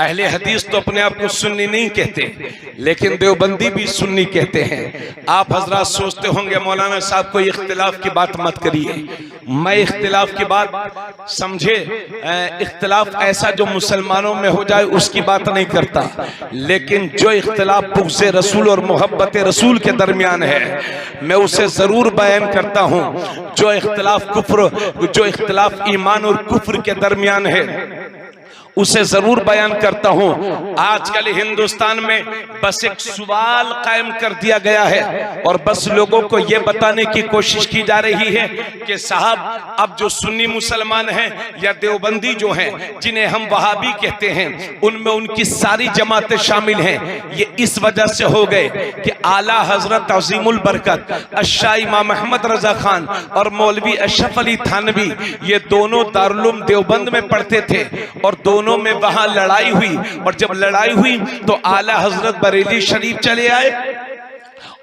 अहले हदीस तो अपने आप को सुन्नी नहीं कहते, लेकिन देवबंदी भी सुन्नी कहते हैं। आप हजरात सोचते होंगे मौलाना साहब कोई इख्तिलाफ की बात मत करिए। मैं इख्तिलाफ की बात समझे, इख्तिलाफ ऐसा जो मुसलमानों में हो जाए उसकी बात नहीं करता, लेकिन जो इख्तिलाफ बुग़्ज़ रसूल और मोहब्बत रसूल के दरमियान है मैं उसे जरूर बयान करता हूँ। जो इख्तिलाफ ईमान और कुफ्र के दरमियान है उसे जरूर बयान करता हूं। आजकल हिंदुस्तान में बस एक सवाल कायम कर दिया गया है और बस लोगों को यह बताने की कोशिश की जा रही है कि साहब अब जो सुन्नी मुसलमान हैं या देवबंदी जो हैं जिन्हें हम वहाबी कहते हैं उनमें उनकी सारी जमातें शामिल हैं। ये इस वजह से हो गए कि आला हजरत अजीमुल बरकत अशाह इमाम अहमद रजा खान और मौलवी अशरफ अली थानवी ये दोनों दारुल देवबंद में पढ़ते थे और दोनों में वहां लड़ाई हुई, और जब लड़ाई हुई तो आला हजरत बरेली शरीफ चले आए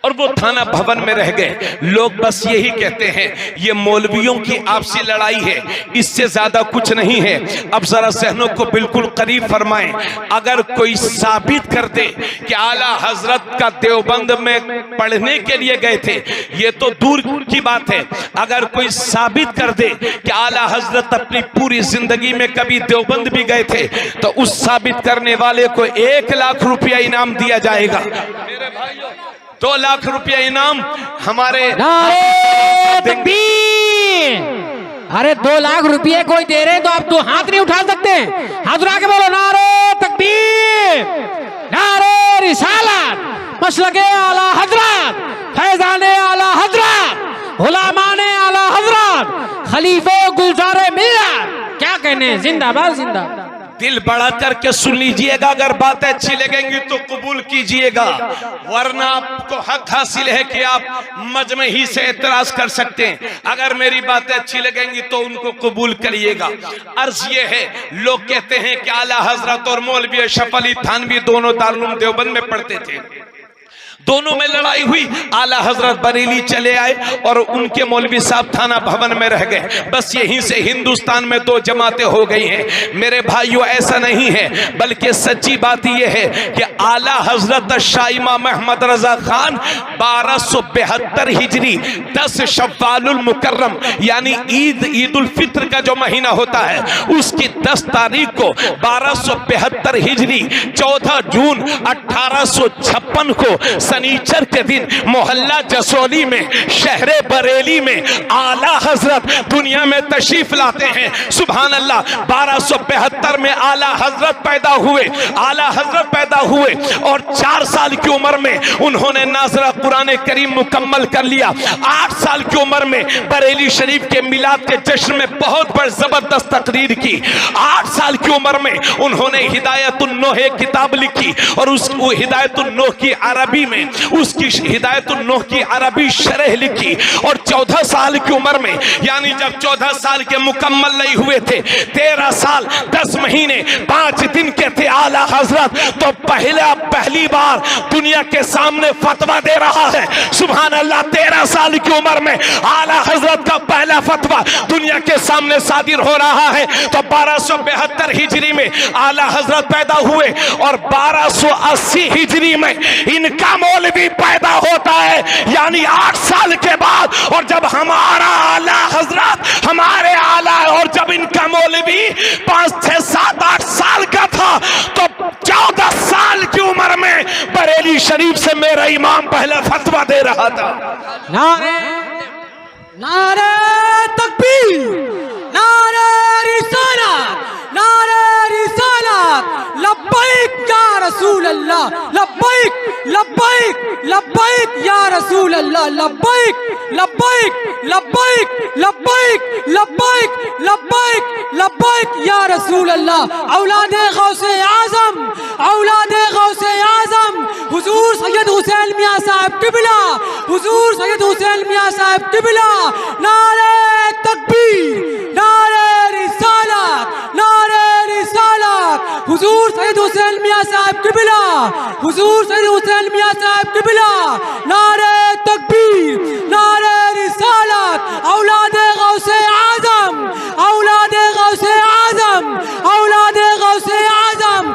और वो थाना भवन में रह गए। लोग बस यही कहते हैं ये मौलवियों की आपसी लड़ाई है, इससे ज्यादा कुछ नहीं है। अब जरा जहनों को बिल्कुल करीब फरमाएं, अगर कोई साबित कर दे कि आला हजरत का देवबंद में पढ़ने के लिए गए थे, ये तो दूर की बात है, अगर कोई साबित कर दे कि आला हजरत अपनी पूरी जिंदगी में कभी देवबंद भी गए थे तो उस साबित करने वाले को 1 लाख रुपया इनाम दिया जाएगा। मेरे भाइयों 2 लाख रुपया इनाम हमारे। अरे 2 लाख रुपये कोई दे रहे तो आप तो हाथ नहीं उठा सकते, हाथ उठा के बोलो नारे तकबीर, नारे रिसालत, मसलके आला हजरत, फैजाने आला हजरत, उलमाने आला हजरत, खलीफे गुलजारे मिल्लत। क्या कहने, जिंदाबाद जिंदाबाद। दिल बड़ा करके सुन लीजिएगा, अगर बातें अच्छी लगेंगी तो कबूल कीजिएगा, वरना आपको हक हासिल है कि आप मजमे ही से एतराज कर सकते हैं। अगर मेरी बातें अच्छी लगेंगी तो उनको कबूल करिएगा। अर्ज ये है, लोग कहते हैं कि आला हजरत और मौलवी अशरफ अली थानवी दोनों दारुल देवबंद में पढ़ते थे, दोनों में लड़ाई हुई, आला हजरत बरेली चले आए और उनके मौलवी साहब थाना भवन में रह गए। बस यहीं से हिंदुस्तान में 2 जमातें हो गई हैं। मेरे भाइयों ऐसा नहीं है, बल्कि सच्ची बात यह है कि आला हजरत शाह इमाम अहमद रजा खान 1272 हिजरी 10 शव्वालुल मुकर्रम यानी ईद उल फित्र का जो महीना होता है उसकी 10 तारीख को 1272 हिजरी 14 जून 1856 को शनीचर के दिन मोहल्ला जसोली में शहरे बरेली में आला हजरत दुनिया में तशरीफ लाते हैं। सुभान अल्लाह, 1272 में आला हजरत पैदा हुए। आला हजरत पैदा हुए और 4 साल की उम्र में उन्होंने नाज़रा कुरान करीम मुकम्मल कर लिया। 8 साल की उम्र में बरेली शरीफ के मिलाद के जश्न में बहुत बड़ी जबरदस्त तकरीर की। 8 साल की उम्र में उन्होंने हिदायतुन नूह किताब लिखी और उस हिदायतुन नूह की अरबी में उसकी हिदायतुन नूह की अरबी शरह लिखी। और 14 साल की उम्र में, यानी जब 14 साल के मुकम्मल नहीं हुए थे, 13 साल 10 महीने 5 दिन के थे आला हजरत, तो पहली बार दुनिया के सामने फतवा दे रहा है। सुभान अल्लाह, 13 साल की उम्र में आला हजरत का पहला फतवा दुनिया के सामने सादिर हो रहा है। तो 1272 हिजरी में आला हजरत पैदा हुए और 1280 हिजरी में इनका मौलवी पैदा होता है, यानी 8 साल के बाद। और जब हमारा आला हजरत, हमारे आला, और जब इनका मौलवी 5, 6, 7, 8 साल का था तो 14 साल की उम्र में बरेली शरीफ से मेरा इमाम पहला फतवा दे रहा था। नारे नारे तकबीर, नारे रिसालत, नारे रिसालत, लब्बैक या रसूल अल्लाह, लब्बैक लब्बैक लब्बैक या रसूल अल्लाह, लब्बैक लब्बैक लब्बैक लब्बैक लब्बैक लब्बैक लब्बैक या रसूल अल्लाह। औलादे गौसे आजम, औलादे गौसे आजम हुजूर सैयद हुसैन मियां साहब किबला, हुजूर सैयद हुसैन मियां साहब किबला, नारे तकबीर, नारे रिसालत, नारे रिसालत, हुजूर सैयद हुसैन मियां साहब किबला, हुजूर सैयद हुसैन मियां साहब किबला, नारे तकबीर, नारे रिसालत, औलादे गौसे आजम, औलादे गौसे आजम, औलादे गौसे आजम।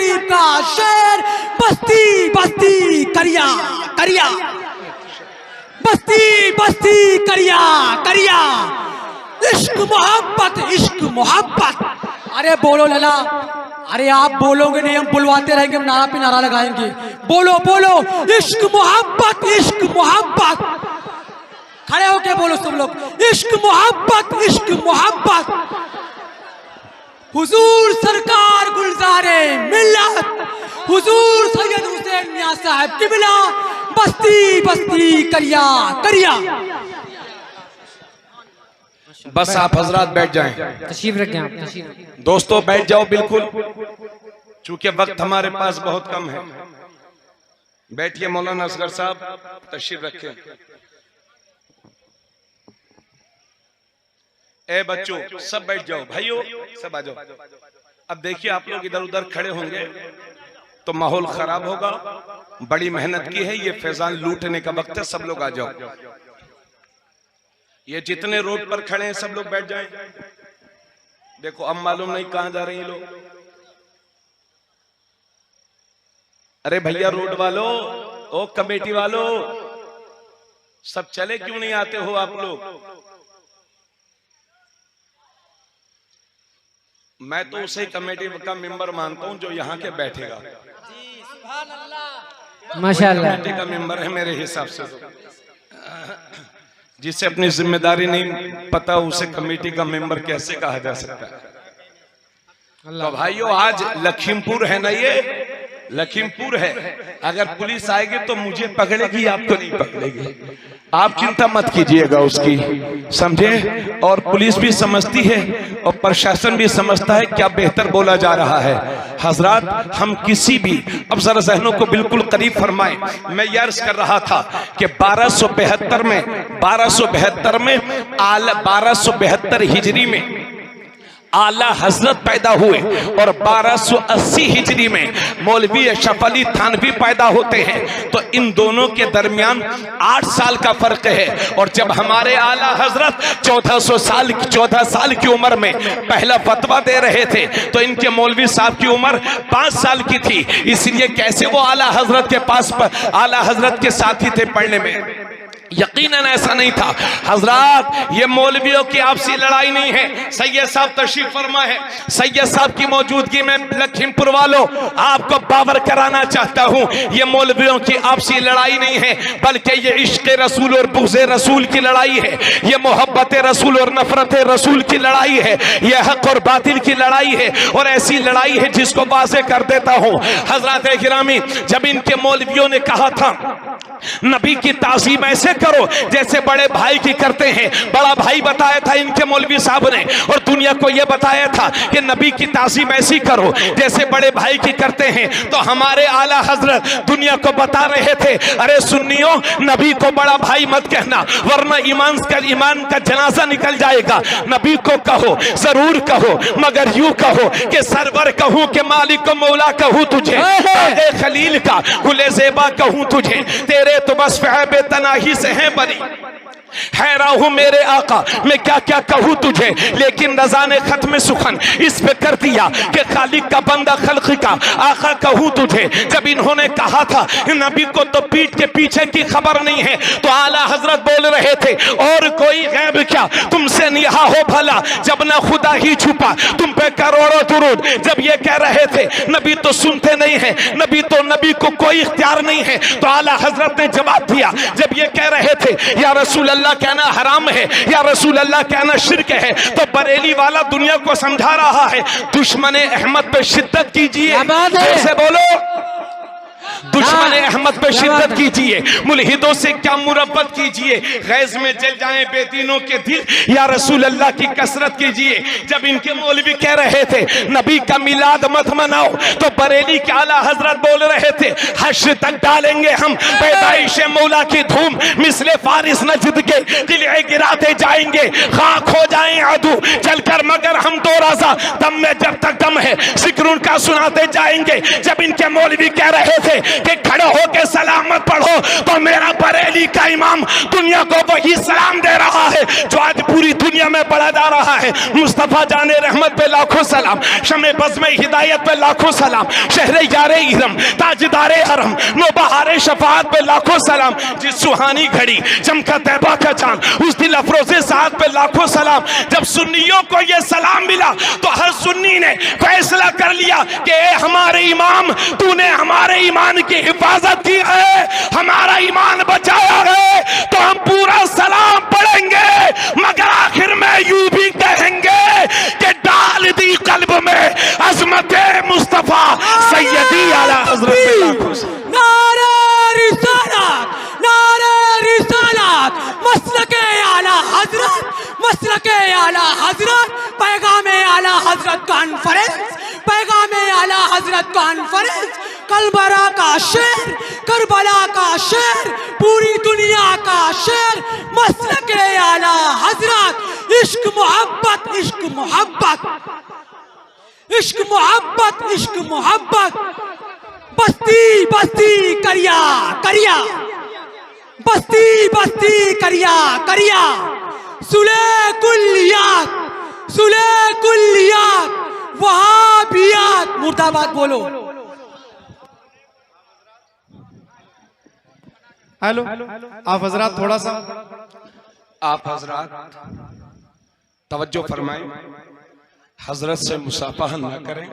गरीब का शेर, बस्ती बस्ती करिया करिया, बस्ती बस्ती करिया करिया, इश्क मोहब्बत। अरे बोलो लला, अरे आप बोलोगे नहीं, हम बुलवाते रहेंगे, हम नारा पे नारा लगाएंगे। बोलो बोलो, इश्क मोहब्बत, इश्क मोहब्बत। खड़े होके बोलो सब लोग, इश्क मोहब्बत, इश्क मोहब्बत। हुजूर सरकार गुलजारे मिल्लत, हुजूर सैयद हुसैन मियां साहब किबला, बस्ती बस्ती करिया करिया। बस आप हजरात बैठ जाएं। तशरीफ रखें आप, तशरीफ। दोस्तों बैठ जाओ बिल्कुल, चूंकि वक्त हमारे पास बहुत कम है। बैठिए मौलाना असगर साहब, तशरीफ रखें। ए बच्चों सब बैठ जाओ, भाइयों सब आ जाओ। अब देखिए आप लोग इधर उधर खड़े होंगे तो माहौल खराब होगा। बड़ी मेहनत की है, ये फैजान लूटने का वक्त है, सब लोग आ जाओ। ये जितने रोड पर खड़े हैं सब लोग बैठ जाएं। देखो अब मालूम नहीं कहां जा रहे हैं लोग। अरे भैया रोड वालों, ओ कमेटी वालों, सब चले क्यों नहीं आते हो आप लोग? मैं तो उसे कमेटी का मेंबर मानता हूं जो यहाँ के बैठेगा। माशाअल्लाह, कमेटी का मेंबर है मेरे हिसाब से। जिसे अपनी जिम्मेदारी नहीं पता उसे कमेटी का मेंबर कैसे कहा जा सकता है? तो भाइयों आज लखीमपुर है ना, ये लखीमपुर है। अगर पुलिस आएगी तो मुझे पकड़ेगी, आपको नहीं पकड़ेगी। आप चिंता मत कीजिएगा उसकी, समझे? और पुलिस भी समझती है और प्रशासन भी समझता है क्या बेहतर बोला जा रहा है। हजरात हम किसी भी, अब जरा जहनों को बिल्कुल करीब फरमाएं। मैं ये अर्ज कर रहा था कि 1272 में 1272 हिजरी में आला हजरत पैदा हुए और 1280 हिजरी में मौलवी अशरफ अली थानवी पैदा होते हैं। तो इन दोनों के दरमियान 8 साल का फर्क है। और जब हमारे आला हजरत 14 साल की उम्र में पहला फतवा दे रहे थे तो इनके मौलवी साहब की उम्र 5 साल की थी। इसलिए कैसे वो आला हजरत के पास आला हजरत के साथी थे पढ़ने में? यकीनन ऐसा नहीं था। हजरात ये मौलवियों की आपसी लड़ाई नहीं है। सैयद साहब तशरीफ फरमा है, सैयद साहब की मौजूदगी में लखीमपुर वालों आपको बावर कराना चाहता हूं, ये मौलवियों की आपसी लड़ाई नहीं है, बल्कि ये इश्क रसूल और बुग़्ज़ रसूल की लड़ाई है। ये मोहब्बत रसूल और नफरत रसूल की लड़ाई है। ये हक और बातिल की लड़ाई है। और ऐसी लड़ाई है जिसको वाज़े कर देता हूं। हजरात गिरामी, जब इनके मौलवियों ने कहा था नबी की ताज़ीम ऐसे करो जैसे बड़े भाई की करते हैं, बड़ा भाई बताया था इनके मौलवी साहब ने, और दुनिया को यह बताया था कि नबी की ताज़ीम ऐसी करो जैसे बड़े भाई की करते हैं। तो हमारे आला हजरत दुनिया को बता रहे थे, अरे सुन्नियों नबी को बड़ा भाई मत कहना वरना ईमान का जनाजा निकल जाएगा। नबी को कहो, जरूर कहो, मगर यूं कहो कि सरवर कहूं कि मालिक को मौला कहूं तुझे, खलील का गुले ज़ेबा कहूं तुझे, तेरे तो बस फ़ैबे तनाही से हैं बनी। हैरान हूं मेरे आका मैं क्या क्या कहूं तुझे, लेकिन रज़ा ने खत्म सुखन इस पे कर दिया कि खालिक का बंदा खल्क़ का आका कहूं तुझे। जब इन्होंने कहा था नबी को तो पीठ के पीछे की खबर नहीं है, तो आला हजरत बोल रहे थे और कोई गैब क्या तुमसे निहा हो भला, जब ना खुदा ही छुपा तुम पे करोड़ों दुरूद। जब ये कह रहे थे नबी तो सुनते नहीं है, नबी को कोई इख्तियार नहीं है, तो आला हजरत ने जवाब दिया। जब ये कह रहे थे या रसूल अल्लाह कहना हराम है, या रसूल अल्लाह कहना शिर्क है, तो बरेली वाला दुनिया को समझा रहा है दुश्मन अहमद पे शिद्दत कीजिए। जैसे बोलो दुश्मन अहमद पे शिद्दत कीजिए, मुल्हिदों से क्या मुरब्बत कीजिए, गैज में जल जाएं बेदीनों के दिल, या रसूल अल्लाह की कसरत कीजिए। जब इनके मौलवी कह रहे थे नबी का मिलाद मत मनाओ, तो बरेली के आला हजरत बोल रहे थे हश्र तक डालेंगे हम पैदाइश मौला की धूम, मिसले फारिस नजद के किले गिराते जाएंगे, खाक हो जाएं अदू जलकर, मगर हम तो राजा दम में जब तक दम है जिक्र उनका सुनाते जाएंगे। जब इनके मौलवी कह रहे थे कि खड़े होके सलामत पढ़ो, तो मेरा बरेली का इमाम दुनिया को वही सलाम दे रहा है जो आज पूरी दुनिया में पढ़ा जा रहा है। मुस्तफा जाने रहमत पे लाखों सलाम, शमे बज़्म हिदायत पे लाखों सलाम, शहरे यारे इरम, ताजदारे हरम, नौबहारे शफाअत पे लाखों सलाम। जिस सुहानी घड़ी चमका तैबा का चांद, उस दिल अफरोज़े साथ पे लाखों सलाम। जब सुन्नियों को ये सलाम मिला तो हर सुन्नी ने फैसला कर लिया कि हमारे इमाम, तूने हमारे ईमान की हिफाजत की है, हमारा ईमान बचाया है, तो हम पूरा सलाम पढ़ेंगे, मगर आखिर में यूं भी कहेंगे कि डाल दी कल्ब में अज़मत मुस्तफा सैयदी आला हज़रत। नारे रिसालत, नारे रिसालत, मसलके आला हजरत, मसलके आला हजरत, पैगामे आला हजरत कॉन्फ्रेंस, पैगामे आला हजरत कॉन्फ्रेंस, करबला का शेर, करबला का शेर, पूरी दुनिया का शेर, मसलके आला हजरत। इश्क मोहब्बत, इश्क मोहब्बत, इश्क मोहब्बत, इश्क मोहब्बत, बस्ती बस्ती करिया करिया, बस्ती बस्ती करिया करिया, सुले कुल्लियात, सुले कुल्लियात, वहाबियात, मुर्दाबाद बोलो। हेलो, आप हजरात थोड़ा सा आप हजरात तवज्जो फरमाएं, हजरत से मुसाफा न करें।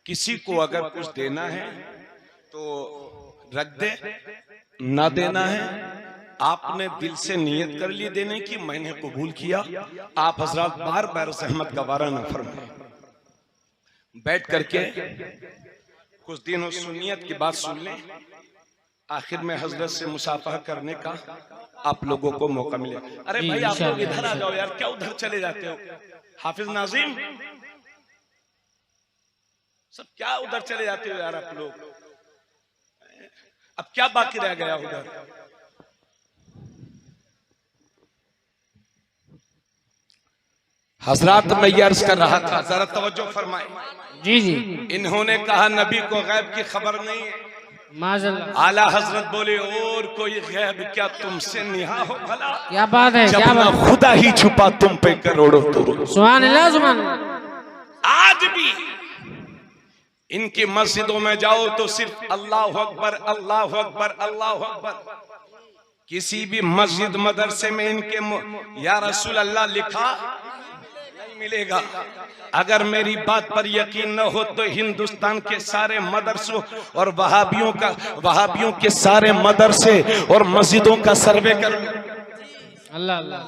किसी को अगर कुछ देना है तो रख दे, ना देना है आपने दिल से नियत कर ली देने की, मैंने कबूल किया। आप हजरात बार बार सहमत गवारा न फरमाएं, बैठ करके कुछ दिन उस सुन्नियत की बात सुन लें, आखिर में हजरत से मुसाफा करने का आप लोगों को मौका मिले। अरे भाई आप लोग इधर आ जाओ यार, क्या उधर चले जाते हो? हाफिज नाजिम, सब क्या उधर चले जाते हो यार आप लोग? अब क्या बाकी रह गया उधर? हजरात मैं ये अर्ज कर रहा था, जरा तवज्जो फरमाए। जी जी, इन्होंने कहा नबी को गैब की खबर नहीं है। माज़अल्लाह, आला हजरत बोले और कोई गैब क्या तुमसे निहा हो भला? क्या बात है, जब क्या ना बात। खुदा ही छुपा तुम पे करोड़ों दुरूद। सुभान अल्लाह, सुभान अल्लाह। आज भी इनकी मस्जिदों में जाओ तो सिर्फ अल्लाह अकबर, अल्लाह अकबर, अल्लाह अकबर। किसी भी मस्जिद मदरसे में इनके या रसूल अल्लाह लिखा नहीं मिलेगा। अगर मेरी बात पर यकीन न हो तो हिंदुस्तान के सारे मदरसों और वहाबियों के सारे मदरसे और मस्जिदों का सर्वे कर अल्लाह अल्लाह।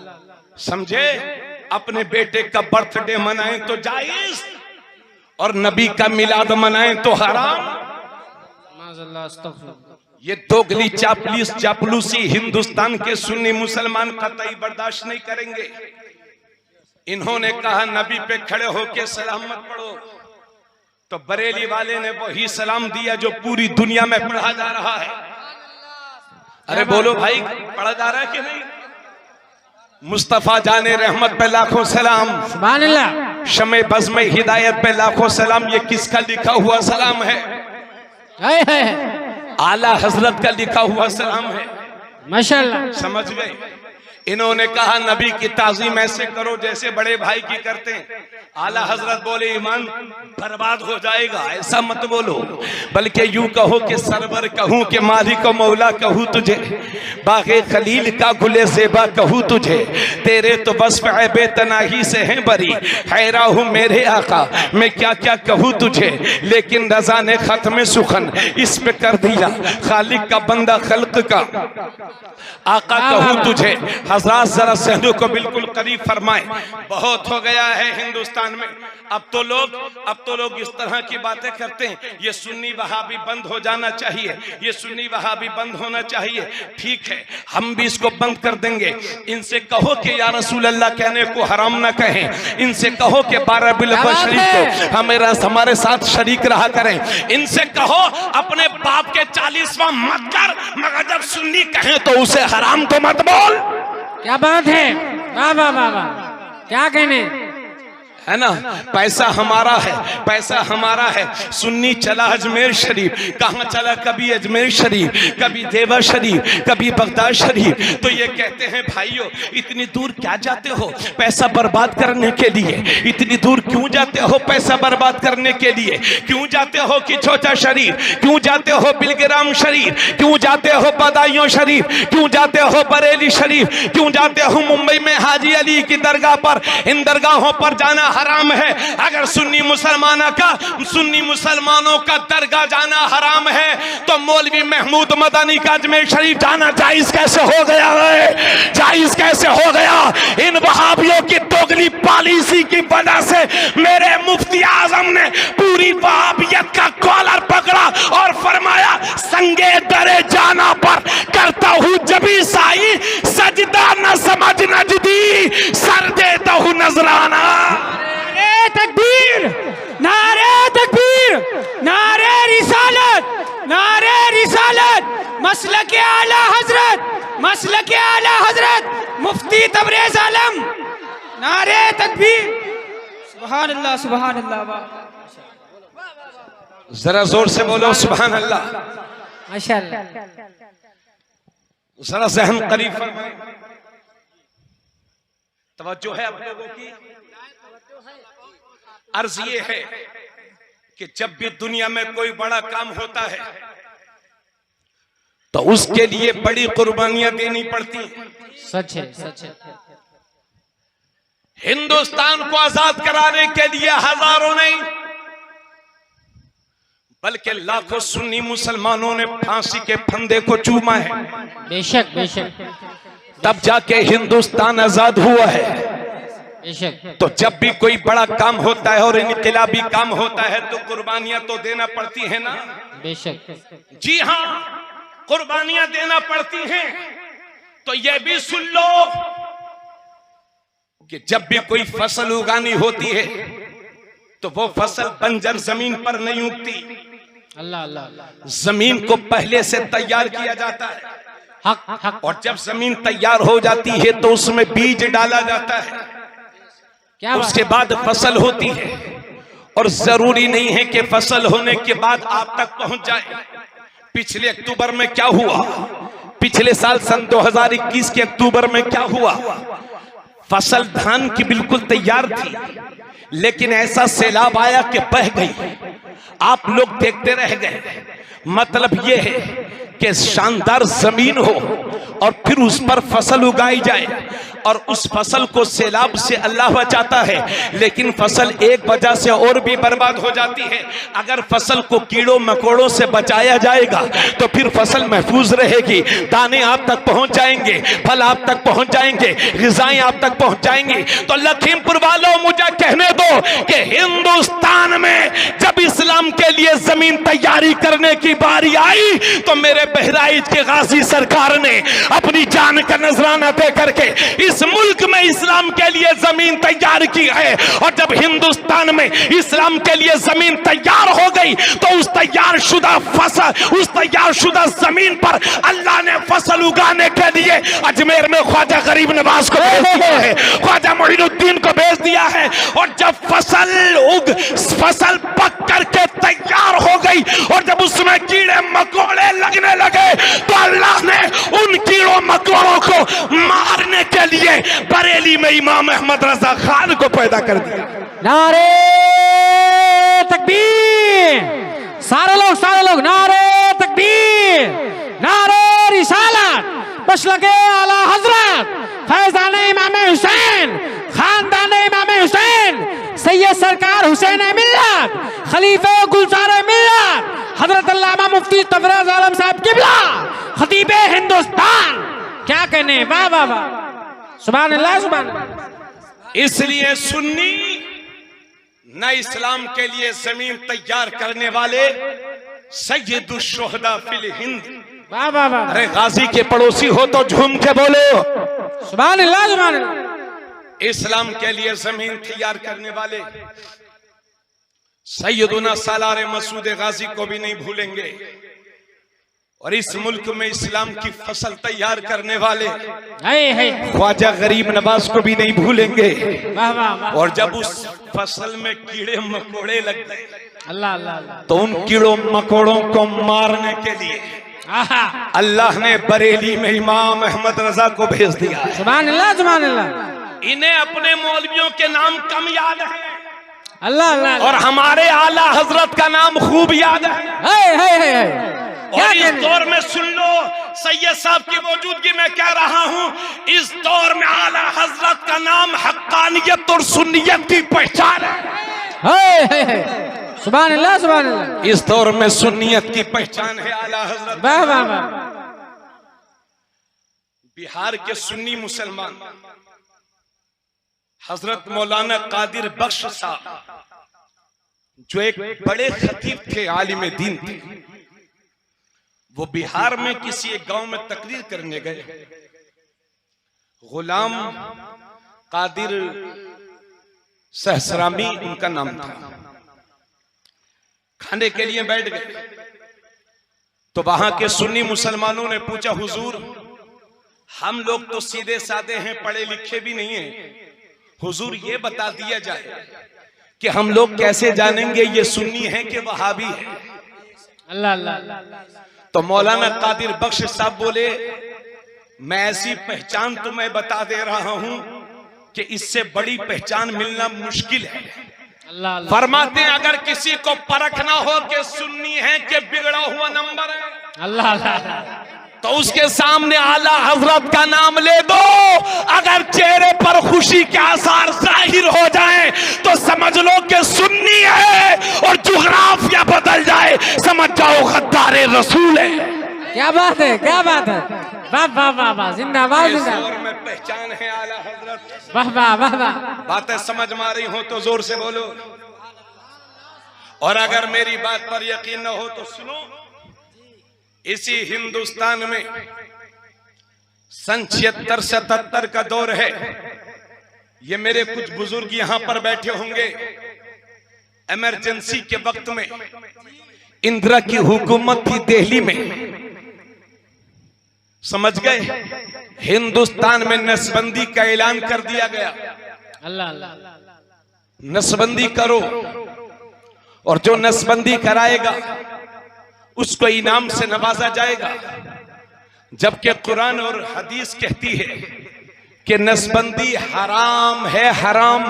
समझे? अपने बेटे का बर्थडे मनाएं तो जायज और नबी का मिलाद मनाएं तो हराम। माज़अल्लाह, अस्तगफिरुल्लाह। ये दोगली चापलूसी हिंदुस्तान के सुन्नी मुसलमान कतई बर्दाश्त नहीं करेंगे। इन्होंने कहा नबी पे खड़े होके सलाम मत पढ़ो, तो बरेली वाले ने वही सलाम दिया जो पूरी दुनिया में पढ़ा जा रहा है। अरे बोलो भाई, पढ़ा जा रहा है कि नहीं? मुस्तफा जाने रहमत पे लाखों सलाम, सुभान अल्लाह। शमे बज़्म हिदायत पे लाखों सलाम। ये किसका लिखा हुआ सलाम है? है आला हजरत का लिखा हुआ सलाम है। माशाअल्लाह। समझ गए? इन्होंने कहा नबी की ताजीम ऐसे करो जैसे बड़े भाई की करते हैं। आला हजरत बोले ईमान बर्बाद हो जाएगा, ऐसा मत बोलो, बल्कि यूं कहो कि सरवर कहूं कि मालिक मौला कहूं तुझे, बागे खलील का गुले ज़ेबा कहूं तुझे, तेरे तो वस्फ़ बेतनाही से हैं बरी, हैरा हूं मेरे आका मैं क्या क्या कहूं तुझे, लेकिन रज़ा ने खत्म सुखन इस पे कर दिया, खालिक का बंदा खल्क का आका कहूं तुझे। हज़रात जरा सहनों को बिल्कुल करीब फरमाएं। बहुत हो गया है हिंदुस्तान में, अब तो लोग इस तरह की बातें करते हैं। ये सुन्नी वहाबी बंद हो जाना चाहिए, ये सुन्नी वहाबी बंद होना चाहिए। ठीक है, हम भी इसको बंद कर देंगे। इनसे कहो कि या रसूल अल्लाह कहने को हराम ना कहें, इनसे कहो कि 12 बिलवल शरीफ को हमारे साथ शरीक रहा करें, इनसे कहो अपने बाप के 40वां मत कर, मगर जब सुन्नी कहें तो उसे हराम तो मत बोल। क्या बात है, वाह वाह वाह वाह, क्या कहने। है ना, पैसा हमारा है, पैसा हमारा है। सुन्नी चला अजमेर शरीफ, कहाँ चला, कभी अजमेर शरीफ, कभी देवा शरीफ, कभी बगदाद शरीफ। तो ये कहते हैं भाइयों इतनी दूर क्या जाते हो पैसा बर्बाद करने के लिए, इतनी दूर क्यों जाते हो पैसा बर्बाद करने के लिए, क्यों जाते हो कि छोटा शरीफ, क्यों जाते हो बिलग्राम शरीफ, क्यों जाते हो बदायूं शरीफ, क्यों जाते हो बरेली शरीफ, क्यों जाते हो मुंबई में हाजी अली की दरगाह पर। इन दरगाहों पर जाना हराम है। अगर सुन्नी मुसलमानों का दरगाह जाना हराम है तो मौलवी महमूद मदनी का अजमेर शरीफ जाना जायज कैसे हो गया है, जायज कैसे हो गया। इन वहाबियों की दोगली पॉलिसी की वजह से मेरे मुफ्ती आजम ने पूरी वहाबियत का कॉलर पकड़ा और फरमाया संगे दरे जाना पर करता हूं जबी साई, सजदा न समझ नजदी, सर देता हूं नजराना। नारे तकबीर, नारे तकबीर, नारे रिसालत, नारे रिसालत, मसलक आला हजरत, मसलक आला हजरत मुफ्ती तबरेज आलम, नारे तकबीर। सुभान अल्लाह, सुभान अल्लाह। जरा जोर से बोलो सुभान अल्लाह। माशाअल्लाह। जरा जहन करीब फरमाएं। तवज्जो है आप लोगों की। अर्ज ये है कि जब भी दुनिया में कोई बड़ा काम होता है तो उसके लिए बड़ी कुर्बानियां देनी पड़ती हैं। सच है, सच है। हिंदुस्तान को आजाद कराने के लिए हजारों नहीं बल्कि लाखों सुन्नी मुसलमानों ने फांसी के फंदे को चूमा है। बेशक, बेशक, तब जाके हिंदुस्तान आजाद हुआ है। बेशक। तो जब भी कोई बड़ा काम होता है और इनकलाबी काम होता है तो कुर्बानियां तो देना पड़ती है ना। बेशक। जी हाँ, कुर्बानियां देना पड़ती हैं। तो यह भी सुन लो कि जब भी कोई फसल उगानी होती है तो वो फसल बंजर जमीन पर नहीं उगती। अल्लाह अल्लाह। जमीन को पहले से तैयार किया जाता है। हक हक। और जब जमीन तैयार हो जाती है तो उसमें बीज डाला जाता है। क्या उसके बाद फसल होती है। और जरूरी नहीं है कि फसल होने के बाद आप तक पहुंच जाए। पिछले अक्टूबर में क्या हुआ, पिछले साल सन 2021 के अक्टूबर में क्या हुआ, फसल धान की बिल्कुल तैयार थी लेकिन ऐसा सैलाब आया कि बह गई। आप लोग देखते रह गए। मतलब यह है कि शानदार जमीन हो और फिर उस पर फसल उगाई जाए और उस फसल को सैलाब से अल्लाह बचाता है, लेकिन फसल एक वजह से और भी बर्बाद हो जाती है। अगर फसल को कीड़ों मकोड़ों से बचाया जाएगा तो फिर फसल महफूज रहेगी, दाने आप तक पहुंच जाएंगे, फल आप तक पहुंच जाएंगे, ग़िज़ाएं आप तक पहुंच जाएंगी। तो लखीमपुर वालों मुझे कहने दो कि हिंदुस्तान में जब इस्लाम के लिए जमीन तैयारी करने की बारी आई तो मेरे बहराइच के गाजी सरकार ने अपनी जान का नजराना दे करके इस मुल्क में इस्लाम के लिए जमीन तैयार की है। और जब हिंदुस्तान में इस्लाम के लिए जमीन तैयार हो गई तो उस तैयार शुदा फसल, उस तैयार शुदा जमीन पर अल्लाह ने फसल उगाने के लिए अजमेर में ख्वाजा गरीब नवाज को भेज दिया है, ख्वाजा मोइनुद्दीन को भेज दिया है। और जब फसल पक करके तैयार हो गई और जब उसमें कीड़े मकोड़े लगने लगे तो अल्लाह ने उन कीड़ों मकोड़ों को मारने के लिए बरेली में इमाम अहमद रजा खान को पैदा कर दिया। नारे तकबीर, सारे लोग नारे तकबीर, नारे रिसालत, मसलके आला हजरत, फैजान इमाम हुसैन, खानदान इमाम हुसैन, सैयद सरकार हुसैन मिल्लत, खलीफे गुलजार मिल्लत, हजरत अल्लामा मुफ्ती तबरेज आलम साहब किबला, खतीबे हिंदुस्तान। क्या कहने, वाह वाह वाह, सुभान अल्लाह, सुभान अल्लाह। इसलिए सुन्नी न इस्लाम के लिए जमीन तैयार करने वाले सैयदुश शुहदा फिल हिंद। वाह वाह वाह। अरे गाजी के पड़ोसी हो तो झूम के बोलो सुभान अल्लाह, सुभान अल्लाह। इस्लाम के लिए जमीन तैयार करने वाले सैयदुना सालार मसूद गाजी को भी नहीं भूलेंगे। और इस मुल्क में इस्लाम की फसल तैयार करने वाले है ख्वाजा गरीब नवाज को भी नहीं भूलेंगे। वाह वाह वाह। और जब उस फसल में कीड़े मकोड़े लग गए अल्लाह अल्लाह अल्लाह। तो उन कीड़ों मकोड़ों को मारने के लिए आहा। अल्लाह ने बरेली में इमाम अहमद रजा को भेज दिया। सुभान अल्लाह सुभान अल्लाह। इन्हें अपने मौलवियों के नाम कम याद है अल्लाह अल्लाह। और हमारे आला हजरत का नाम खूब याद है। और इस दौर में सुन लो, सैयद साहब की मौजूदगी में कह रहा हूं, इस दौर में आला हजरत का नाम हक्कानियत और सुन्नियत की पहचान है। सुभान अल्लाह सुभान अल्लाह। इस दौर में सुन्नियत की पहचान है आला हजरत। वाह वाह वाह। बिहार के सुन्नी मुसलमान हजरत मौलाना कादिर बख्श साहब, जो एक बड़े खतीब थे, आलिम दीन थे, वो बिहार में किसी एक गांव में तकरीर करने गए। गुलाम कादिर सहसरामी उनका नाम था। खाने के लिए बैठ गए तो वहां के सुन्नी मुसलमानों ने पूछा, हुजूर हम लोग तो सीधे साधे हैं, पढ़े लिखे भी नहीं हैं, हुजूर ये बता दिया जाए कि हम लोग कैसे जानेंगे ये सुन्नी है कि वहाबी है। अल्लाह अल्लाह। तो मौलाना कादिर बख्श साहब बोले, मैं ऐसी पहचान तुम्हें बता दे रहा हूं कि इससे बड़ी पहचान मिलना मुश्किल है। अल्लाह अल्लाह। फरमाते हैं अगर किसी को परखना हो कि सुन्नी है कि बिगड़ा हुआ नंबर है, अल्लाह अल्लाह, तो उसके सामने आला हजरत का नाम ले दो। अगर चेहरे पर खुशी के आसार जाहिर हो जाएं तो समझ लो कि सुन्नी है, और जुगराफिया बदल जाए समझ जाओ गद्दारे रसूल है। क्या बात है क्या बात है। वाह वाह वाह वाह। जिंदाबाद इस जिंदाबाद। दौर में पहचान है आला हजरत। वाह वाह वाह वाह। बातें समझ में आ रही हो तो जोर से बोलो, और अगर मेरी बात पर यकीन न हो तो सुनो। इसी हिंदुस्तान में सन 76-77 का दौर है। ये मेरे कुछ बुजुर्ग यहां पर बैठे होंगे। इमरजेंसी के वक्त में इंदिरा की हुकूमत थी दिल्ली में, समझ गए, हिंदुस्तान में नसबंदी का ऐलान कर दिया गया। अल्लाह अल्लाह। नसबंदी करो, और जो नसबंदी कराएगा उसको इनाम से नवाजा जाएगा। जबकि कुरान और हदीस कहती है कि नसबंदी हराम है, हराम।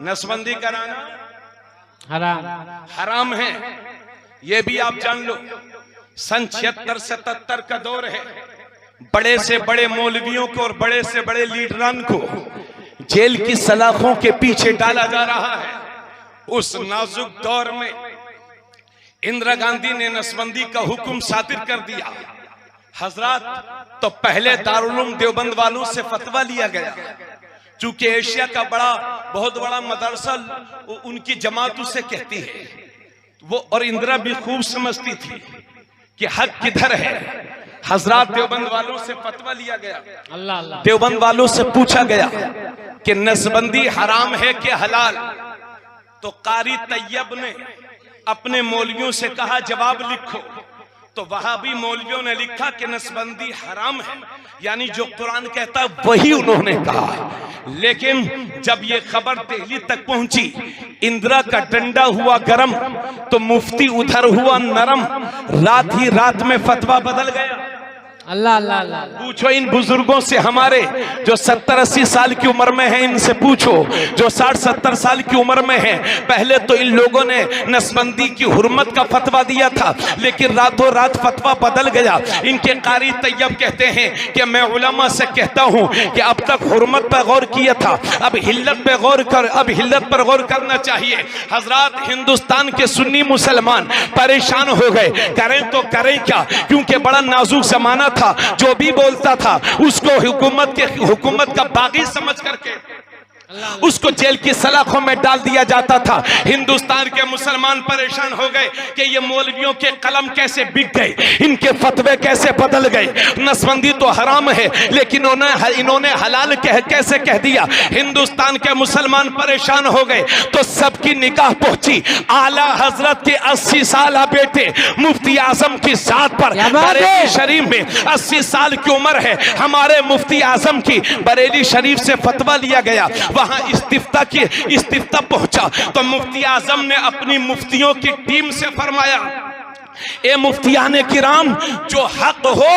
नसबंदी कराना हराम हराम है, ये भी आप जान लो। सन 76-77 का दौर है। बड़े से बड़े मौलवियों को और बड़े से बड़े लीडरान को जेल की सलाखों के पीछे डाला जा रहा है। उस नाजुक दौर में इंदिरा गांधी ने नसबंदी का हुक्म सादिर कर दिया। हजरात, तो पहले दारुल देवबंद वालों से फतवा लिया गया, चूंकि एशिया का बहुत बड़ा मदरसा उनकी जमात उसे कहती है वो, और इंदिरा भी खूब समझती थी कि हक किधर है। हजरात, देवबंद वालों से फतवा लिया गया। अल्लाह अल्लाह। देवबंद वालों से पूछा गया कि नसबंदी हराम है कि हलाल। तो कारी तैयब ने अपने मौलवियों से कहा जवाब लिखो। तो वहाबी मौलवियों ने लिखा कि नसबंदी हराम है, यानी जो कुरान कहता है वही उन्होंने कहा। लेकिन जब ये खबर दिल्ली तक पहुंची, इंदिरा का डंडा हुआ गरम तो मुफ्ती उधर हुआ नरम। रात ही रात में फतवा बदल गया। अल्लाह अल्लाह अल्लाह। पूछो इन बुजुर्गों से, हमारे जो 70-80 साल की उम्र में हैं, इनसे पूछो जो 60-70 साल की उम्र में हैं। पहले तो इन लोगों ने नसबंदी की हुर्मत का फतवा दिया था, लेकिन रातों रात फतवा बदल गया। इनके कारी तैयब कहते हैं कि मैं उलमा से कहता हूं कि अब तक हुर्मत पर गौर किया था, अब हिल्लत पे गौर कर, अब हिल्लत पर गौर करना चाहिए। हजरात, हिंदुस्तान के सुन्नी मुसलमान परेशान हो गए, करें तो करें क्या, क्योंकि बड़ा नाजुक जमाना था। जो भी बोलता था उसको हुकूमत का बागी समझ करके उसको जेल की सलाखों में डाल दिया जाता था। हिंदुस्तान के मुसलमान परेशान हो गए कि ये मौलवियों के कलम कैसे बिक गए, इनके फतवे कैसे बदल गए। नसबंदी तो हराम है लेकिन इन्होंने हलाल कैसे कह दिया। हिंदुस्तान के मुसलमान परेशान हो गए तो सबकी निगाह पहुंची आला हजरत के 80 साल बेटे मुफ्ती आजम की जात पर। बरेली शरीफ में 80 साल की उम्र है हमारे मुफ्ती आजम की। बरेली शरीफ से फतवा लिया गया, वहां इस्तिफ्ता पहुंचा तो मुफ्ती आजम ने अपनी मुफ्तियों की टीम से फरमाया, ए मुफ्तियाने किराम, जो हक हो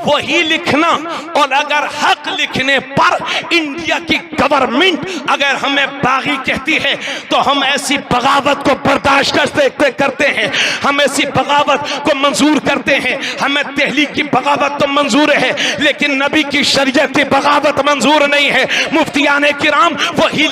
वही लिखना, और अगर हक लिखने पर इंडिया की गवर्नमेंट अगर हमें बागी कहती है तो हम ऐसी बगावत को बर्दाश्त करते हैं, हम ऐसी बगावत को मंजूर करते हैं। हमें दिल्ली की बगावत तो मंजूर है लेकिन नबी की शरीयत की बगावत मंजूर नहीं है। मुफ्तियाने किराम, वही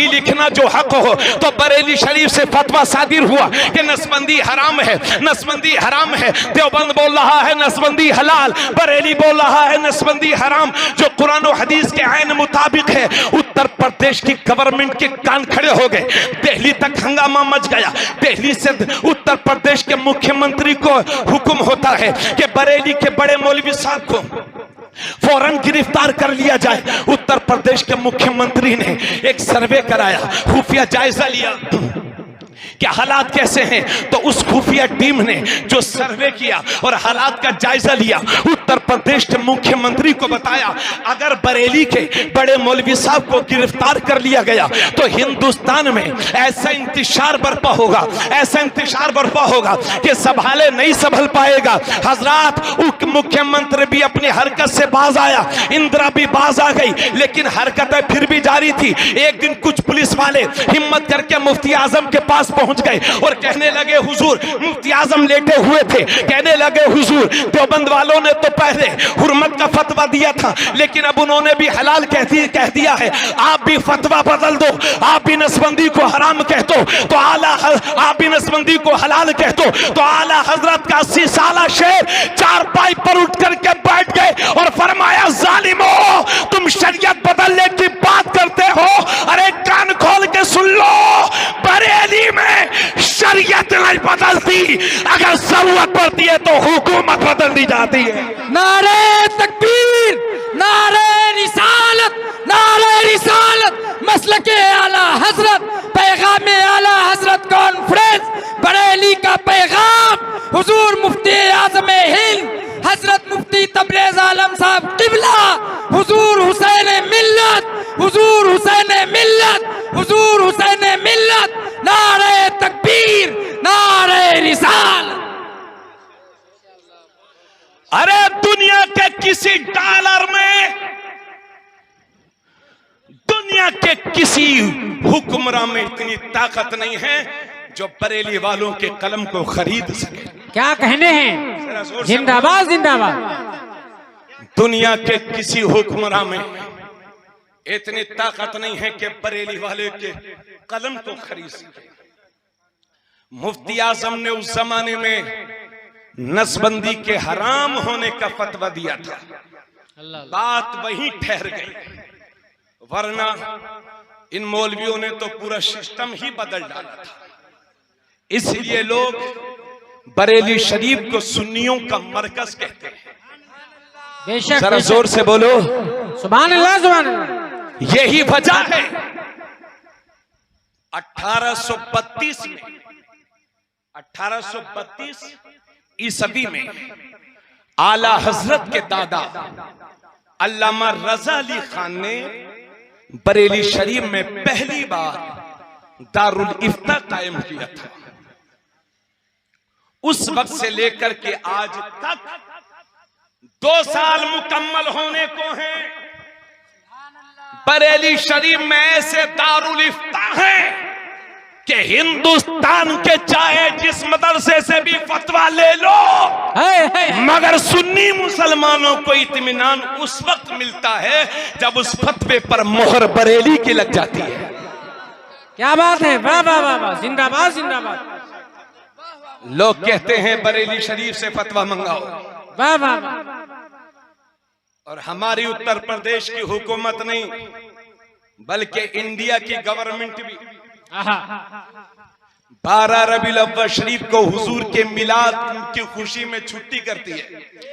लिखना जो हक हो। तो बरेली शरीफ से फतवा सादिर हुआ कि नसबंदी हराम है, नसबंदी हराम है। देवबंद बोल रहा है नसबंदी हलाल, बरेली बोल रहा है नसबंदी हराम, जो कुरान और हदीस के आईन मुताबिक है। उत्तर प्रदेश की गवर्नमेंट के कान खड़े हो गए, दिल्ली तक हंगामा मच गया। दिल्ली से उत्तर प्रदेश के मुख्यमंत्री को हुक्म होता है कि बरेली के बड़े मौलवी साहब को फौरन गिरफ्तार कर लिया जाए। उत्तर प्रदेश के मुख्यमंत्री ने एक सर्वे कराया, खुफिया जायजा लिया कि हालात कैसे हैं। तो उस खुफिया टीम ने जो सर्वे किया और हालात का जायजा लिया, उत्तर प्रदेश के मुख्यमंत्री को बताया, अगर बरेली के बड़े मौलवी साहब को गिरफ्तार कर लिया गया तो हिंदुस्तान में ऐसा इंतशार बर्पा होगा कि संभाले नहीं संभल पाएगा। हजरात, मुख्यमंत्री भी अपनी हरकत से बाज आया, इंदिरा भी बाज आ गई, लेकिन हरकतें फिर भी जारी थी। एक दिन कुछ पुलिस वाले हिम्मत करके मुफ्ती आजम के पास पहुंच गए और कहने लगे, हुजूर, मुफ्ती आजम लेटे हुए थे, कहने लगे, हुजूर, देवबंद वालों ने तो पहले हुर्मत का फतवा दिया था लेकिन अब उन्होंने भी हलाल कह दिया है, आप भी फतवा बदल दो, आप भी नसबंदी को हराम कह दो तो आप भी नसबंदी को हलाल कह दो। तो आला हजरत का 80 साला शेर चारपाई पर उठ करके बैठ गए और फरमाया, जालिमो, तुम शरीयत बदलने की बात करते हो, अरे कान खोल के सुन लो, बरेली में शरीयत नहीं बदलती, अगर जरूरत पड़ती है तो हुकूमत बदल दी जाती है। नारे तकबीर, नारे रिसालत, नारे रिसालत, मसलके आला हजरत, पैगाम आला हजरत कॉन्फ्रेंस, बरेली का पैगाम हुजूर मुफ्ती आज़म हिंद हजरत मुफ्ती तबरेज आलम साहब किबला, हुजूर हुसैन मिल्लत, हुजूर हुसैन मिल्लत, हुजूर हुसैन मिल्लत, नारे तकबीर, नारे रिसालत। अरे दुनिया के किसी डॉलर में, दुनिया के किसी हुक्मरान में इतनी ताकत नहीं है जो बरेली वालों के कलम को खरीद सके। क्या कहने हैं, जिंदाबाद जिंदाबाद। दुनिया के किसी हुक्मरान में इतनी ताकत नहीं है कि बरेली वाले के कलम को खरीद सके। मुफ्ती आजम ने उस जमाने में नसबंदी के हराम होने का फतवा दिया था, बात वहीं ठहर गई, वरना इन मौलवियों ने तो पूरा सिस्टम ही बदल डाला था। इसलिए लोग बरेली शरीफ को सुन्नियों का मरकज कहते हैं। बेशक, जरा जोर से बोलो, सुभान अल्लाह, सुभान अल्लाह। यही वजह है 1832 ईसवी में आला हजरत के दादा अल्लामा रजा अली खान ने बरेली शरीफ में पहली बार दारुल इफ्ता कायम किया था। उस वक्त से लेकर के आज तक 2 साल मुकम्मल होने को हैं। बरेली शरीफ में ऐसे दारुल इफ्ता हैं कि हिंदुस्तान के चाहे जिस मदरसे से भी फतवा ले लो, मगर सुन्नी मुसलमानों को इत्मीनान उस वक्त मिलता है जब उस फतवे पर मोहर बरेली की लग जाती है। क्या बात है, वाह वाह वाह वाह, जिंदाबाद जिंदाबाद। लोग कहते हैं बरेली शरीफ से फतवा मंगाओ, वाह वाह वाह। और हमारी उत्तर प्रदेश की हुकूमत नहीं, बल्कि इंडिया की गवर्नमेंट भी आहा 12 रबीउल अव्वल शरीफ को हुजूर के मिलाद की खुशी में छुट्टी करती है।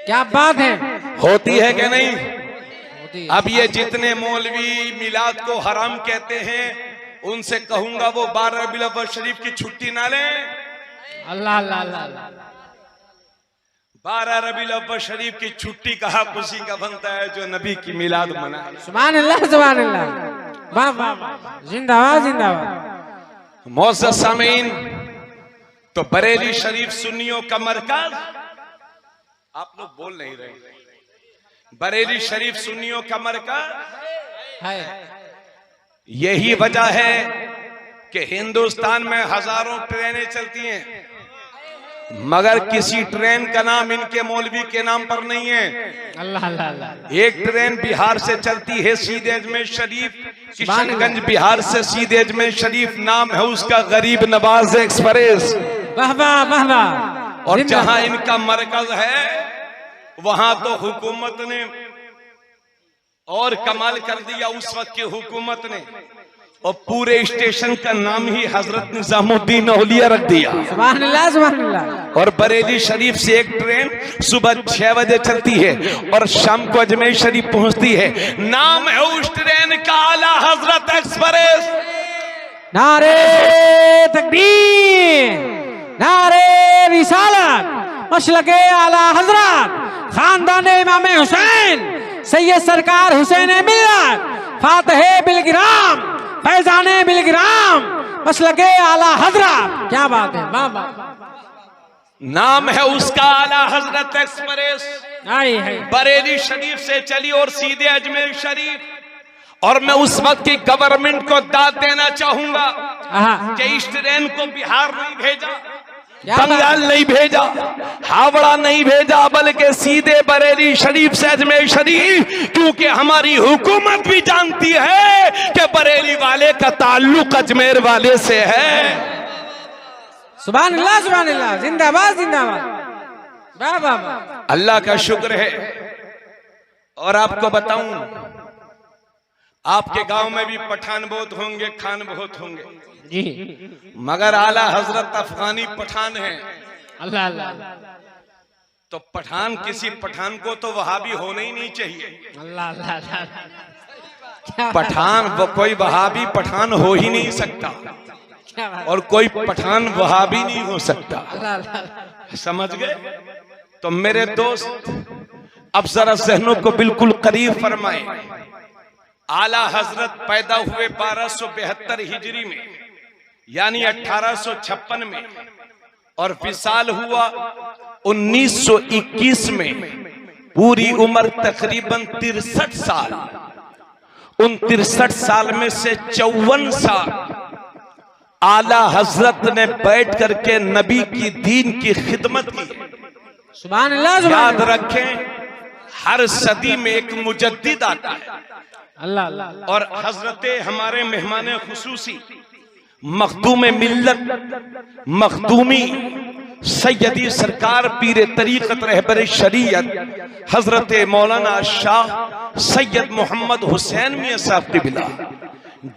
क्या बात है। होती है कि नहीं? होती है। अब ये जितने मौलवी मिलाद को हराम कहते हैं उनसे कहूंगा वो 12 रबीउल अव्वल शरीफ की छुट्टी ना लें। अल्लाह अल्लाह अल्लाह 12 रबीउल अव्वल शरीफ की छुट्टी का हक उसी का बनता है जो नबी की मिलाद मनाए। सुभान अल्लाह सुभान अल्लाह। वाह वाह वाह, जिंदाबाद जिंदाबाद। मोअज़्ज़ज़ सामीन, तो बरेली शरीफ सुन्नियों का मरकज, आप लोग बोल नहीं रहे। बरेली शरीफ सुन्नियों का मरकज है। यही वजह है कि हिंदुस्तान में हजारों ट्रेनें चलती हैं, मगर किसी ट्रेन का नाम इनके मौलवी के नाम पर नहीं है। अल्लाह अल्लाह अल्लाह। एक ट्रेन बिहार से चलती है सीधे अजमेर शरीफ, किशनगंज बिहार से सीधे अजमेर शरीफ, नाम है उसका गरीब नवाज एक्सप्रेस। वाह वाह वाह वाह। और जहां इनका मरकज है वहां तो हुकूमत ने और कमाल कर दिया, उस वक्त की हुकूमत ने, और पूरे स्टेशन का नाम ही हजरत निजामुद्दीन औलिया रख दिया। सुभान अल्लाह सुभान अल्लाह। और बरेली शरीफ से एक ट्रेन सुबह 6 बजे चलती है और शाम को अजमेर शरीफ पहुंचती है। नाम है उस ट्रेन का आला हजरत एक्सप्रेस। नारे तकबीर, नारे रिसालत, मसलके आला हजरत, खानदान इमाम हुसैन, सैयद सरकार हुसैन मिल्लत, फातह बिलगिराम, फैजाने बिलगिराम, मसलके आला हजरत। क्या बात है, वाह वाह। नाम है उसका आला हजरत एक्सप्रेस। आई है। बरेली शरीफ से चली और सीधे अजमेर शरीफ। और मैं उस वक्त की गवर्नमेंट को दाद देना चाहूंगा आहा। कि इस ट्रेन को बिहार नहीं भेजा, क्या बात बंगाल नहीं भेजा, हावड़ा नहीं भेजा, बल्कि सीधे बरेली शरीफ से अजमेर शरीफ, क्योंकि हमारी हुकूमत भी जानती है कि बरेली वाले का ताल्लुक अजमेर वाले से है। सुभान अल्लाह, जिंदाबाद जिंदाबाद। वाह वाह वाह। अल्लाह का शुक्र है। और आपको बताऊं, आपके गांव में भी पठान बहुत होंगे, खान बहुत होंगे, जी। मगर आला हजरत अफगानी पठान है। अल्लाह अल्लाह। तो पठान, किसी पठान को तो वहाबी होना ही नहीं चाहिए। अल्लाह अल्लाह अल्लाह। क्या पठान वो कोई वहाबी पठान हो ही नहीं सकता, क्या बात। और कोई पठान वहाबी नहीं हो सकता। अल्लाह अल्लाह। समझ गए? तो मेरे दोस्त, अब जरा जहनों को बिल्कुल करीब फरमाए। आला हजरत पैदा हुए 1272 हिजरी में, यानी 1856 में, और विसाल हुआ 1921 में। पूरी उम्र तकरीबन 63 साल। उन 63 साल में से 54 साल आला हजरत ने बैठ करके नबी की दीन की खिदमत की। सुभान अल्लाह। याद रखें, हर सदी में एक मुजद्दिद आता है। अल्लाह अल्लाह। और हजरत हमारे मेहमान खुसूसी मखदूम मिल्लत, मखदूमी सैयदी सरकार पीर तरीक़त रहबर शरीयत हजरत मौलाना शाह सैयद मोहम्मद हुसैन मियां साहब क़िबला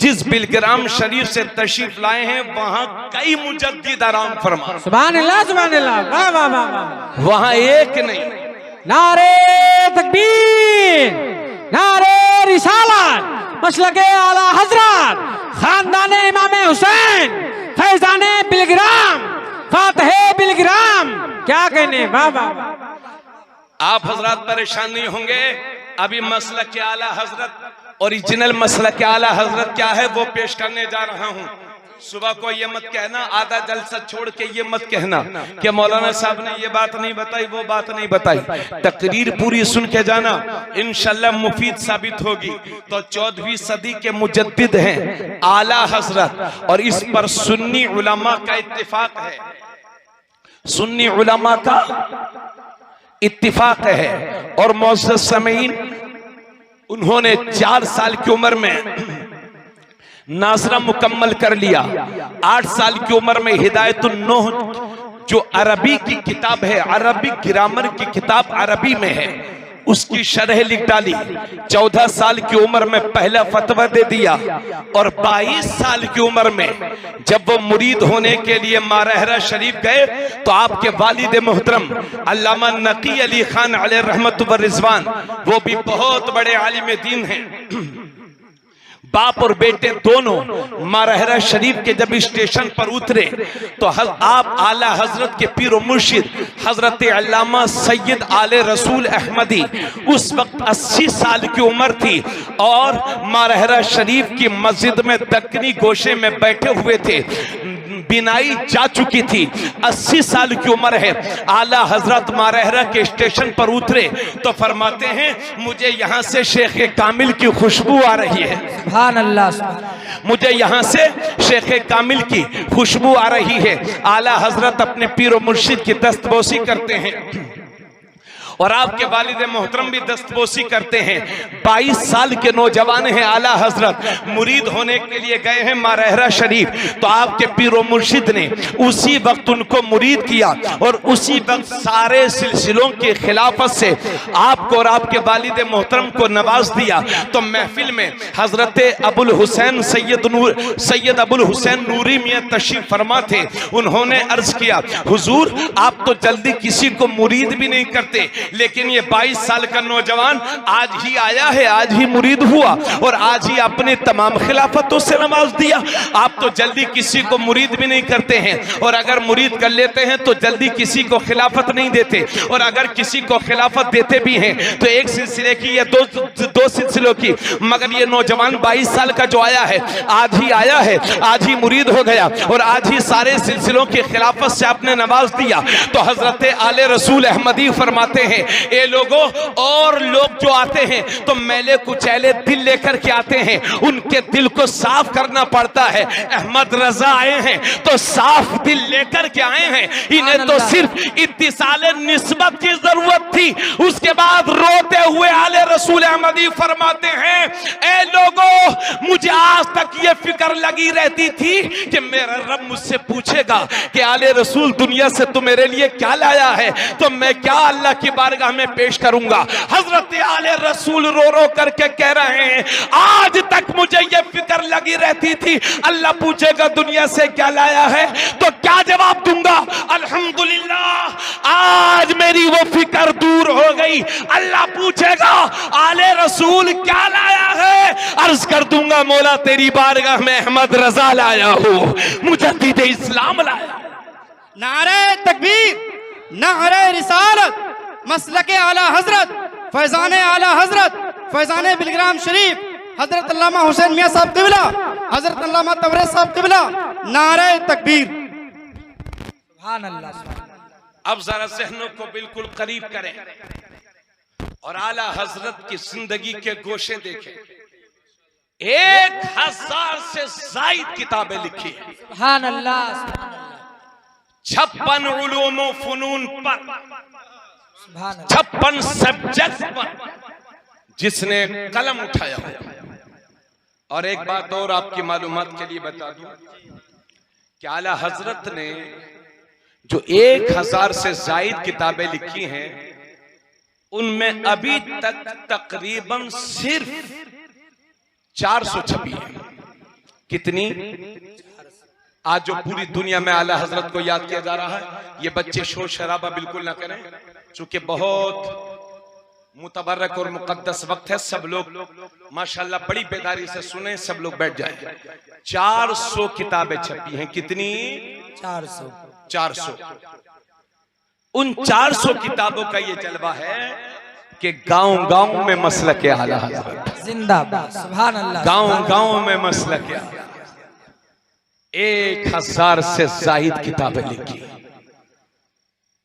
जिस बिलग्राम शरीफ से तशरीफ लाए हैं, वहां कई मुजद्दिद आराम फरमा। सुभान अल्लाह सुभान अल्लाह। वाह वाह वाह वाह। वहां एक नहीं, नारे तकबीर, नारे रिसालत, मसलके आला हजरत, खानदाने इमाम हुसैन, फैजाने बिलग्राम, फातह बिलग्राम। क्या कहने, वाह वाह। आप हजरत परेशान नहीं होंगे। अभी मसलक के आला हजरत, ओरिजिनल मसलक के आला हजरत क्या है वो पेश करने जा रहा हूं। सुबह को ये मत कहना, आधा जलसा छोड़ के ये मत कहना कि मौलाना साहब ने ये बात नहीं बताई, वो बात नहीं बताई। तकरीर पूरी सुन के जाना, इंशाल्लाह मुफीद साबित होगी। तो 14वीं सदी के मुजद्दिद हैं आला हजरत, और इस पर सुन्नी उलमा का इत्तिफाक है। सुन्नी उलमा का इत्तिफाक है। और मुअज़्ज़ज़ सामीन, उन्होंने 4 साल की उम्र में नाज़रा मुकम्मल कर लिया। 8 साल की उम्र में हिदायतुन्नूह, जो अरबी की किताब है, अरबी ग्रामर की किताब अरबी में है, उसकी शरह लिख डाली। 14 साल की उम्र में पहला फतवा दे दिया और 22 साल की उम्र में जब वो मुरीद होने के लिए मारहरा शरीफ गए तो आपके वालिद मोहतरम अल्लामा नकी अली खान अलैहि रहमत व रिजवान, वो भी बहुत बड़े आलिम दीन हैं, बाप और बेटे दोनों मारहरा शरीफ के जब स्टेशन पर उतरे तो आप आला हजरत के पीर मुर्शिद हजरत अल्लामा सैयद आले रसूल अहमदी उस वक्त 80 साल की उम्र थी और मारहरा शरीफ की मस्जिद में दक्कनी गोशे में बैठे हुए थे। बिनाई जा चुकी थी, 80 साल की उम्र है। आला हजरत मारहरा के स्टेशन पर उतरे तो फरमाते हैं मुझे यहाँ से शेख कामिल की खुशबू आ रही है। सुभान अल्लाह। मुझे यहाँ से शेख कामिल की खुशबू आ रही है। आला हजरत अपने पीर और मुर्शिद की दस्तबोसी करते हैं और आपके वालिद मोहतरम भी दस्तबोसी करते हैं। 22 साल के नौजवान हैं आला हजरत, मुरीद होने के लिए गए हैं मारहरा शरीफ। तो आपके पीर मुर्शिद ने उसी वक्त उनको मुरीद किया और उसी वक्त सारे सिलसिलों के खिलाफत से आपको और आपके वालिद मोहतरम को नवाज दिया। तो महफिल में हजरत अबुल हुसैन सैयद अबुल हुसैन नूरी मियां तशरीफ फरमा थे। उन्होंने अर्ज किया हुजूर आप तो जल्दी किसी को मुरीद भी नहीं करते, लेकिन ये 22 साल का नौजवान आज ही आया है, आज ही मुरीद हुआ और आज ही अपने तमाम खिलाफतों से नवाज दिया। आप तो जल्दी किसी को मुरीद भी नहीं करते हैं और अगर मुरीद कर लेते हैं तो जल्दी किसी को खिलाफत नहीं देते और अगर किसी को खिलाफत देते भी हैं तो एक सिलसिले की या दो सिलसिलों की। मगर ये नौजवान 22 साल का जो आया है आज ही आया है, आज ही मुरीद हो गया और आज ही सारे सिलसिलों की खिलाफत से आपने नवाज दिया। तो हजरत आले रसूल अहमदी फरमाते हैं ये लोगों और लोग जो आते हैं तो मैले कुचैले दिल लेकर के आते हैं, उनके दिल को साफ करना पड़ता है। अहमद रजा आए हैं तो साफ दिल लेकर के आए हैं, इन्हें तो सिर्फ इत्तिसाले निस्बत की जरूरत थी। उसके बाद रोते हुए आले रसूल अहमदी फरमाते हैं ए लोगों मुझे आज तक ये फिक्र लगी रहती थी कि मेरा रब मुझसे पूछेगा कि आले रसूल दुनिया से तू मेरे लिए क्या लाया है, तो मैं क्या अल्लाह की बारगाह में पेश करूंगा। हजरत आले रसूल रो रो करके कह रहे हैं आज तक मुझे ये फिक्र लगी रहती थी अल्लाह पूछेगा दुनिया से क्या लाया है तो क्या जवाब दूंगा। अल्हम्दुलिल्लाह आज मेरी वो फिक्र दूर हो गई। अल्लाह पूछेगा आले रसूल क्या लाया है, अर्ज कर दूंगा मौला तेरी बारगाह में अहमद रजा लाया हूं, मुजद्दिद इस्लाम लाया। नारे तकबीर, नारे रिसालत, मसलके आला हजरत, फैजाने आला हजरत, फैजाने बिलग्राम शरीफ, हजरत अल्लामा हुसैन मियां साहब किबला, हजरत अल्लामा तबरेज साहब किबला, नारे तकबीर। सुभान अल्लाह। अब जरा ज़हनों को बिल्कुल करीब करें और आला हजरत की जिंदगी के गोशे देखें। 1000 से जायद किताबें लिखी हैं। सुभान अल्लाह। 56 उलूम व फनून पर, सुभान अल्लाह। 56 सब्जेक्ट पर जिसने कलम उठाया हो। और एक बात और आपकी मालूमात के लिए बता दूं कि आला हजरत ने जो 1000 से जायद किताबें लिखी हैं उनमें अभी तक तकरीबन सिर्फ 400 छपी है। कितनी? आज जो पूरी दुनिया में आला हजरत को याद किया जा रहा है, ये बच्चे शोर शराबा बिल्कुल ना करें, चूंकि बहुत मुतबर्रक और मुकद्दस वक्त है। सब लोग माशाल्लाह बड़ी बेदारी से सुने, सब लोग बैठ जाएं। 400 किताबें छपी हैं। कितनी? 400। उन 400 किताबों का ये जलवा है कि गांव गांव में मसलक आला हजरत जिंदाबाद। सुभान अल्लाह। गांव गांव में मसलक 1000 से जायद किताबें लिखी।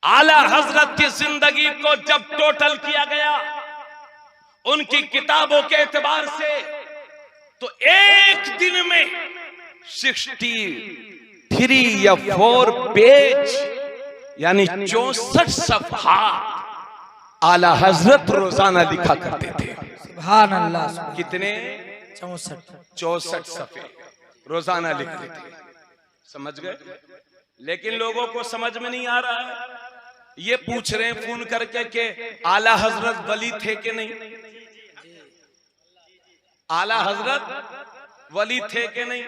आला हजरत की जिंदगी को जब टोटल किया गया उनकी किताबों के एतबार से तो एक दिन में 63 या 4 पेज यानी 64 सफहा आला हजरत रोजाना लिखा करते थे। सुभान अल्लाह। कितने? 64 सफे रोजाना लिखते थे। समझ गए? लेकिन लोगों को समझ में नहीं आ रहा है। ये पूछ रहे हैं फोन करके कि आला हजरत वली थे कि नहीं, आला हजरत वली थे कि नहीं।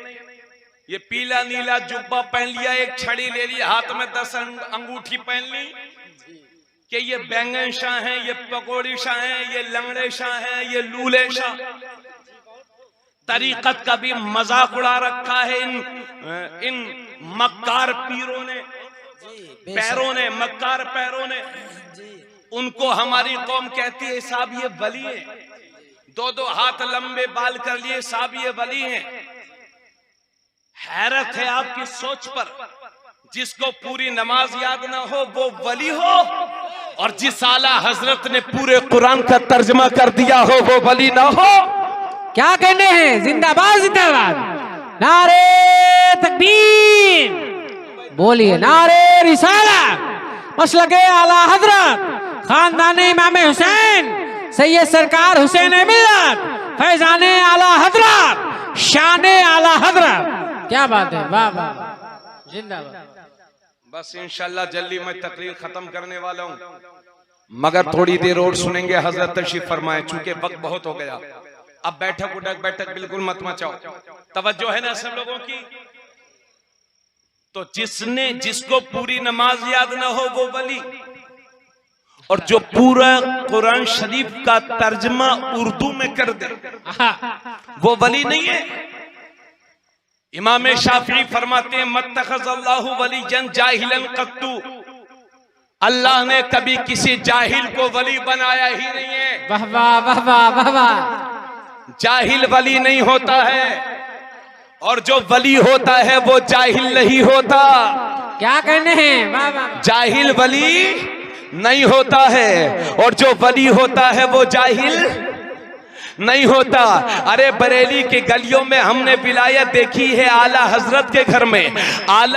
ये पीला नीला जुब्बा पहन लिया, एक छड़ी ले ली, हाथ में 10 अंगूठी पहन ली कि ये बैंगन शाह हैं, ये पकौड़ी शाह हैं, ये लंगड़े शाह हैं, ये लूले शाह। तरीकत का भी मजाक उड़ा रखा है इन मक्कार पीरों ने, पैरों ने, मक्कार पैरों ने। उनको हमारी कौम कहती है साहब ये वली है, 2-2 हाथ लंबे बाल कर लिए, साहब ये वली हैं। हैरत है आपकी सोच पर, जिसको पूरी नमाज याद ना हो वो वली हो, और जिस आला हजरत ने पूरे कुरान का तर्जमा कर दिया हो वो वली ना हो। क्या कहने हैं, जिंदाबाद जिंदाबाद, नारे तकबीर, बोलिए नारे रिसालत, मसलके आला हजरत, खानदाने इमाम हुसैन, सैयद सरकार हुसैन मिल्लत, फैजाने आला हजरत, शाने आला हजरत। क्या बात है, वाह वाह, जिंदाबाद। बस इंशाल्लाह जल्दी मैं तकरीर खत्म करने वाला हूँ, मगर थोड़ी देर और सुनेंगे। हजरत तशरीफ फरमाए, चूंकि वक्त बहुत हो गया। अब बैठक उठक बैठक बिल्कुल मत मचाओ, तवज्जो है ना सब लोगों की। तो जिसको पूरी नमाज याद ना हो वो वली, और जो पूरा कुरान शरीफ का तर्जमा उर्दू में कर दे वो वली नहीं है। इमाम शाफी फरमाते हैं मत्तखज़ल्लाहु वलियन जाहिलन कत्तु, अल्लाह ने कभी किसी जाहिल को वली बनाया ही नहीं है। वाह वाह वाह वाह वाह वाह। जाहिल वली नहीं होता है, और जो वली होता है वो जाहिल नहीं होता। क्या कहने हैं, वाह वाह। जाहिल वली नहीं होता है, और जो वली होता है वो जाहिल नहीं होता। अरे बरेली के गलियों में हमने विलायत देखी है आला हजरत के घर में। आला